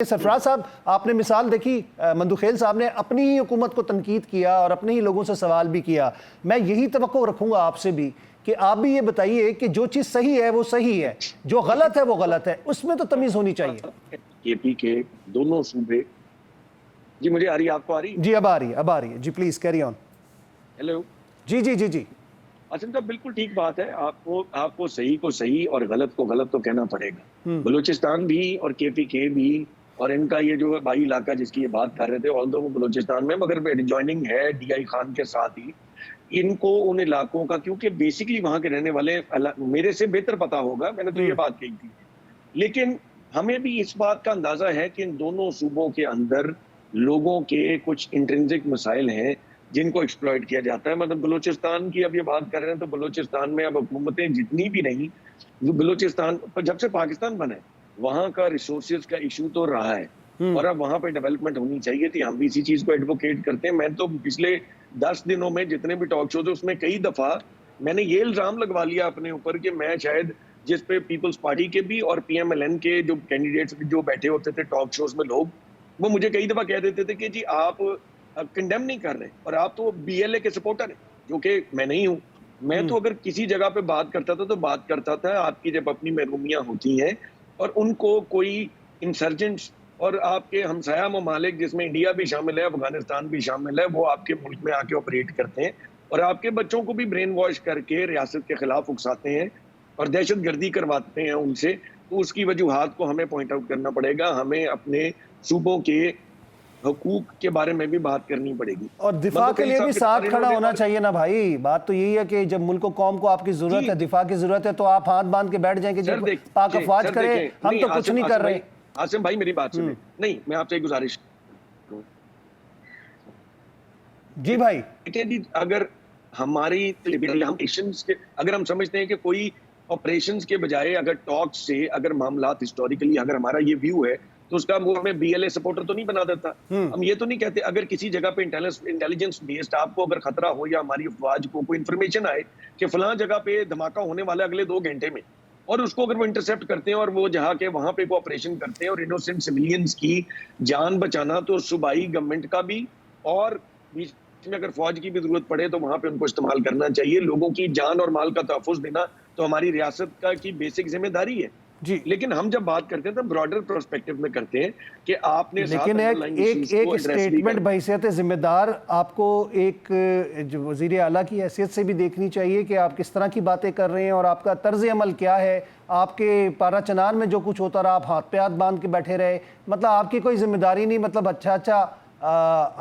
सरफराज साहब, आपने मिसाल देखी, मंदुखेल साहब ने अपनी ही हुकूमत को तनकीद किया और अपने ही लोगों से सवाल भी किया। मैं यही तवक्को रखूंगा आपसे भी कि आप भी ये बताइए कि जो चीज़ सही है वो सही है, जो गलत है वो गलत है, उसमें तो तमीज़ होनी चाहिए। केपी के दोनों सूबे, जी मुझे आ रही है, आपको आ रही है? जी अब आ रही है जी, प्लीज़ कैरी ऑन। हेलो जी जी जी जी। असम साहब, बिल्कुल ठीक बात है। आपको सही को सही और गलत को गलत तो कहना पड़ेगा। बलूचिस्तान भी और केपी के भी और इनका ये जो भाई इलाका जिसकी ये बात कर रहे थे, ऑल्दो वो बलूचिस्तान में मगर एडजॉइनिंग है डीआई खान के साथ ही, इनको उन इलाकों का, क्योंकि बेसिकली वहां के रहने वाले मेरे से बेहतर पता होगा, मैंने तो ये बात कही थी, लेकिन हमें भी इस बात का अंदाजा है कि इन दोनों सूबों के अंदर लोगों के कुछ इंट्रिंसिक मसाइल हैं जिनको एक्सप्लॉइट किया जाता है। मतलब बलूचिस्तान की अब ये बात कर रहे हैं तो बलूचिस्तान में अब हुकूमतें जितनी भी नहीं, बलूचिस्तान जब से पाकिस्तान बना है वहां का रिसोर्सेज का इशू तो रहा है और अब वहां पे डेवलपमेंट होनी चाहिए थी। हम भी इसी चीज को एडवोकेट करते हैं। मैं तो पिछले 10 दिनों में जितने भी टॉक शो थे उसमें कई दफा मैंने ये इल्जाम लगवा लिया अपने ऊपर कि मैं शायद, जिस पे पीपल्स पार्टी के भी और पीएमएलएन के जो कैंडिडेट्स जो बैठे होते थे टॉक शोज में लोग, वो मुझे कई दफा कह देते थे कि जी आप कंडेम नहीं कर रहे और आप तो बीएलए के सपोर्टर हैं, जो कि मैं नहीं हूं। मैं तो अगर किसी जगह पे बात करता था तो बात करता था आपकी जब अपनी महरूमियां होती हैं और उनको कोई इंसर्जेंट्स और आपके हमसाया ममालिक जिसमें इंडिया भी शामिल है, अफगानिस्तान भी शामिल है, वो आपके मुल्क में आके ऑपरेट करते हैं और आपके बच्चों को भी ब्रेन वॉश करके रियासत के खिलाफ उकसाते हैं और दहशत गर्दी करवाते हैं उनसे। तो उसकी वजूहात को हमें पॉइंट आउट करना पड़ेगा। हमें अपने सूबों के हुकूक के बारे में भी बात करनी पड़ेगी और दिफा के लिए भी साथ खड़ा होना चाहिए ना भाई। बात तो यही है कि जब मुल्क को कौम को आपकी जरूरत है, दिफा की जरूरत है, तो आप हाथ बांध के बैठ जाएं कि जब पाक अफवाज करे हम तो कुछ नहीं कर रहे। आसिम भाई मेरी बात सुने, नहीं मैं आपसे एक गुजारिश जी भाई, अगर हमारी अगर हम समझते हैं कि कोई ऑपरेशंस के बजाय अगर टॉक से अगर मामलात हिस्टोरिकली अगर हमारा ये व्यू है तो उसका वो हमें बीएलए सपोर्टर तो नहीं बना देता। हम ये तो नहीं कहते अगर किसी जगह पे इंटेलिजेंस बेस्ड आपको अगर खतरा हो या हमारी अफवाज को कोई इन्फॉर्मेशन आए कि फलां जगह पे धमाका होने वाला अगले 2 घंटे में, और उसको अगर वो इंटरसेप्ट करते हैं और वो जहाँ के वहां पे ऑपरेशन करते हैं और इनोसेंट सिविलियंस की जान बचाना, तो सूबाई गवर्नमेंट का भी और बीच में अगर फौज की भी जरूरत पड़े तो वहां पे उनको इस्तेमाल करना चाहिए। लोगों की जान और माल का तहफ़्फ़ुज़ देना तो हमारी रियासत का की बेसिक जिम्मेदारी है जी। लेकिन हम जब बात करते हैं तो ब्रॉडर पर्सपेक्टिव में करते हैं कि आपने, लेकिन एक स्टेटमेंट बहैसियत जिम्मेदार आपको एक जो वज़ीर आला की हैसियत से भी देखनी चाहिए कि आप किस तरह की बातें कर रहे हैं और आपका तर्ज अमल क्या है। आपके पारा चनार में जो कुछ होता रहा, आप हाथ पे हाथ बांध के बैठे रहे, मतलब आपकी कोई जिम्मेदारी नहीं, मतलब अच्छा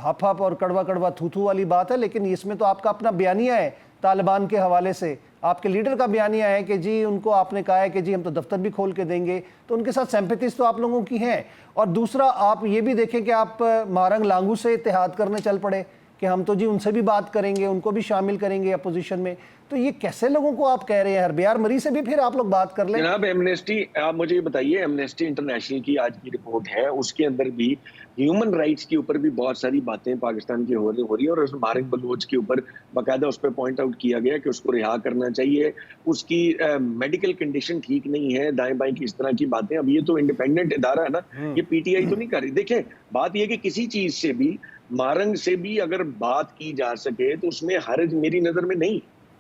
हफ हफ और कड़वा कड़वा थू थू वाली बात है। लेकिन इसमें तो आपका अपना बयानिया है तालिबान के हवाले से, आपके लीडर का बयानिया है कि जी उनको आपने कहा है कि जी हम तो दफ्तर भी खोल के देंगे, तो उनके साथ सिंपैथीज तो आप लोगों की हैं। और दूसरा आप ये भी देखें कि आप मारंग लांगू से इत्तेहाद करने चल पड़े कि हम तो जी उनसे भी बात करेंगे, उनको भी शामिल करेंगे अपोजिशन में। तो ये कैसे लोगों को आप कह रहे हैं? हरबियार मरी से भी फिर आप लोग बात कर लें। जनाब एमनेस्टी, आप मुझे ये बताइए, एमनेस्टी इंटरनेशनल की आज की रिपोर्ट है, उसके अंदर भी ह्यूमन राइट्स के ऊपर भी बहुत सारी बातें पाकिस्तान की हो रही है और उस मारिक बलूच के ऊपर बाकायदा उस पर पॉइंट आउट किया गया कि उसको रिहा करना चाहिए, उसकी मेडिकल कंडीशन ठीक नहीं है, दाएं बाएं की इस तरह की बातें। अब ये तो इंडिपेंडेंट इदारा है ना, ये पीटीआई तो नहीं कर रही। देखें बात ये कि किसी चीज से भी, मारंग से भी अगर बात की जा सके तो उसमें हर्ज मेरी नजर में नहीं।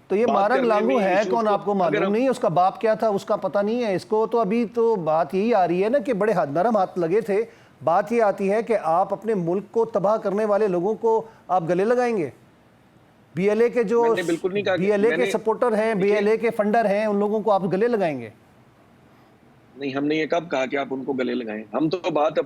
तो ये मारंग लांगू है कौन, आपको मालूम नहीं? उसका बाप क्या था उसका पता नहीं है इसको। तो अभी तो बात यही आ रही है ना कि बड़े नरम हाथ लगे थे। बात ये आती है कि आप अपने मुल्क को तबाह करने वाले लोगों को आप गले लगाएंगे। बीएलए के जो बीएलए के सपोर्टर हैं, बीएलए के फंडर हैं, उन लोगों को आप गले लगाएंगे? नहीं, हमने ये कब कहा कि आप उनको गले लगाएं? हम तो बात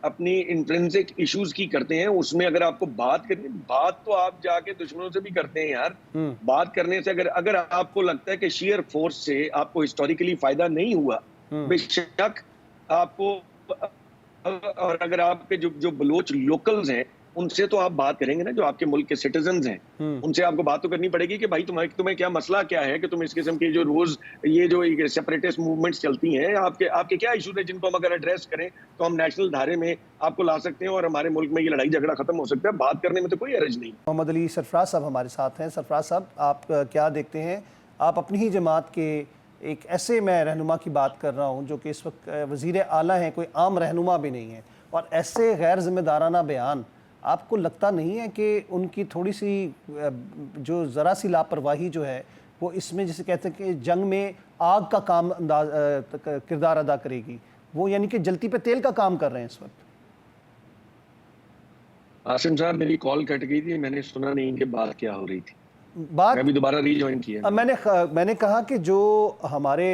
अपनी इंट्रिंसिक इश्यूज की करते हैं। उसमें अगर आपको बात करनी, बात तो आप जाके दुश्मनों से भी करते हैं यार। बात करने से अगर आपको लगता है कि शेयर फोर्स से आपको हिस्टोरिकली फायदा नहीं हुआ, बेशक आपको, और अगर आपके जो बलोच लोकल्स हैं उनसे तो आप बात करेंगे ना, जो आपके मुल्क के सिटीजन्स हैं, उनसे आपको बात तो करनी पड़ेगी कि भाई तुम्हें क्या मसला क्या है कि तुम इस किस्म की जो रोज ये जो सेपरेटिस्ट मूवमेंट्स चलती हैं, आपके क्या इशू है जिनको हम अगर एड्रेस करें तो हम नेशनल धारे में आपको ला सकते हैं और हमारे मुल्क में ये लड़ाई झगड़ा खत्म हो सकता है। बात करने में तो कोई हर्ज नहीं। मोहम्मद अली सरफराज साहब हमारे साथ हैं। सरफराज साहब, आप क्या देखते हैं? आप अपनी ही जमात के ایک ایسے میں رہنما کی بات کر رہا ہوں جو کہ اس وقت وزیر اعلیٰ ہیں، کوئی عام رہنما بھی نہیں ہے، اور ایسے غیر ذمہ دارانہ بیان، آپ کو لگتا نہیں ہے کہ ان کی تھوڑی سی جو ذرا سی لاپرواہی جو ہے وہ اس میں جسے کہتے ہیں کہ جنگ میں آگ کا کام کردار ادا کرے گی، وہ یعنی کہ جلتی پہ تیل کا کام کر رہے ہیں اس وقت؟ عاصم صاحب میری کال کٹ گئی تھی، میں نے سنا نہیں کہ بات کیا ہو رہی تھی، بات میں ابھی دوبارہ ری جوائن کیا۔ میں نے کہا کہ جو ہمارے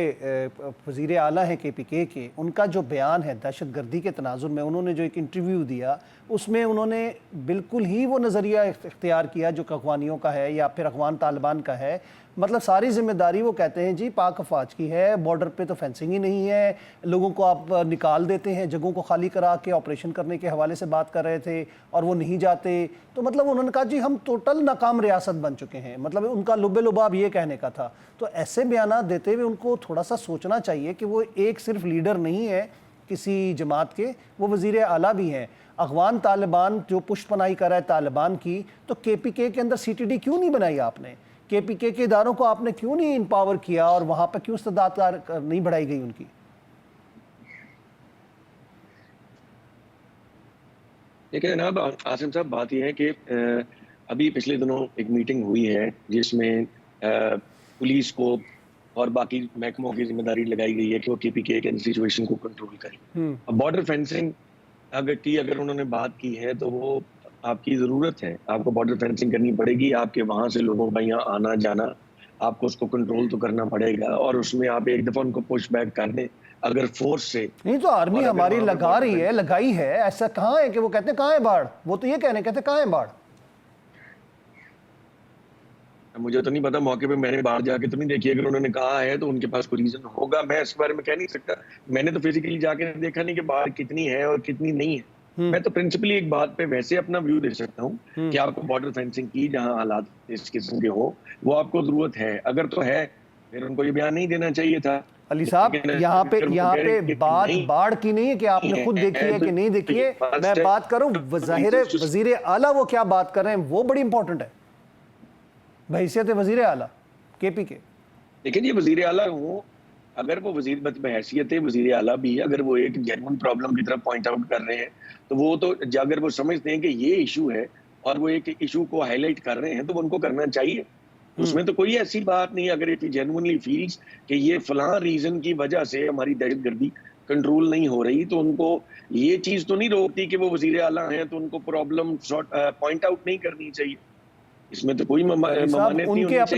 وزیر اعلیٰ ہیں کے پی کے ان کا جو بیان ہے دہشت گردی کے تناظر میں، انہوں نے جو ایک انٹرویو دیا اس میں انہوں نے بالکل ہی وہ نظریہ اختیار کیا جو کہ اخوانیوں کا ہے یا پھر افغان طالبان کا ہے، مطلب ساری ذمہ داری وہ کہتے ہیں جی پاک افواج کی ہے، بارڈر پہ تو فینسنگ ہی نہیں ہے، لوگوں کو آپ نکال دیتے ہیں، جگہوں کو خالی کرا کے آپریشن کرنے کے حوالے سے بات کر رہے تھے اور وہ نہیں جاتے، تو مطلب انہوں نے کہا جی ہم ٹوٹل ناکام ریاست بن چکے ہیں، مطلب ان کا لب لباب یہ کہنے کا تھا۔ تو ایسے بیانات دیتے ہوئے ان کو تھوڑا سا سوچنا چاہیے کہ وہ ایک صرف لیڈر نہیں ہے کسی جماعت کے، وہ وزیر اعلیٰ بھی ہیں۔ افغان طالبان جو پشت پناہی کر رہا ہے طالبان کی، تو کے پی کے اندر سی ٹی ڈی کیوں نہیں بنائی آپ نے؟ کے پی کے اداروں کو آپ نے کیوں نہیں امپاور کیا اور وہاں پہ کیوں استعداد نہیں بڑھائی گئی ان کی؟ دیکھیں جناب عاصم صاحب، بات یہ ہے کہ ابھی پچھلے دنوں ایک میٹنگ ہوئی ہے جس میں پولیس کو اور باقی محکموں کی ذمہ داری لگائی گئی ہے کہ وہ کے پی کے سچویشن کو کنٹرول کریں۔ اب بارڈر فینسنگ اگر انہوں نے بات کی ہے تو وہ آپ کی ضرورت ہے، آپ کو بارڈر فینسنگ کرنی پڑے گی، آپ کے وہاں سے لوگوں کا یہاں آنا جانا، آپ کو اس کو کنٹرول تو کرنا پڑے گا، اور اس میں آپ ایک دفعہ ان کو پش بیک کر دیں اگر فورس سے۔ نہیں تو آرمی ہماری لگا رہی ہے، لگائی ہے، ایسا کہاں ہے کہ وہ کہتے ہیں کہاں ہے باڑ؟ وہ تو یہ کہتے ہیں کہاں ہے باڑ؟ مجھے تو نہیں پتا، موقع پہ میں نے باہر جا کے تو نہیں دیکھی، اگر انہوں نے کہا ہے تو ان کے پاس کوئی ریزن ہوگا، میں اس بارے میں کہہ نہیں سکتا، میں نے تو فزیکلی جا کے دیکھا نہیں کہ باہر کتنی ہے اور کتنی نہیں ہے۔ میں تو پرنسپلی ایک بات پہ ویسے اپنا ویو دے سکتا ہوں کہ آپ کو بارڈر فینسنگ کی جہاں حالات اس قسم کے ہو وہ آپ کو ضرورت ہے، اگر تو ہے پھر ان کو یہ بیان نہیں دینا چاہیے تھا۔ علی صاحب یہاں پہ بات باڑ کی نہیں ہے کہ آپ نے خود دیکھی ہے کہ نہیں دیکھی ہے، میں بات کروں ظاہر ہے وزیر اعلیٰ وہ کیا بات کر رہے ہیں وہ بڑی امپورٹنٹ ہے بحیثیت وزیر اعلیٰ کے پی کے۔ لیکن یہ وزیر اعلیٰ ہوں، اگر وہ وزیر بحیثیت وزیر اعلیٰ بھی اگر وہ ایک جینوئن پرابلم کی طرف پوائنٹ آؤٹ کر رہے ہیں تو وہ تو اگر وہ سمجھتے ہیں کہ یہ ایشو ہے اور وہ ایک ایشو کو ہائی لائٹ کر رہے ہیں تو ان کو کرنا چاہیے، اس میں تو کوئی ایسی بات نہیں۔ اگر اٹ جینوئنلی فیلز کہ یہ فلاں ریزن کی وجہ سے ہماری دہشت گردی کنٹرول نہیں ہو رہی تو ان کو یہ چیز تو نہیں روکتی کہ وہ وزیر اعلیٰ ہیں تو ان کو پرابلم پوائنٹ آؤٹ نہیں کرنی چاہیے، اس میں تو کوئی ممانعت نہیں ہونی چاہیے۔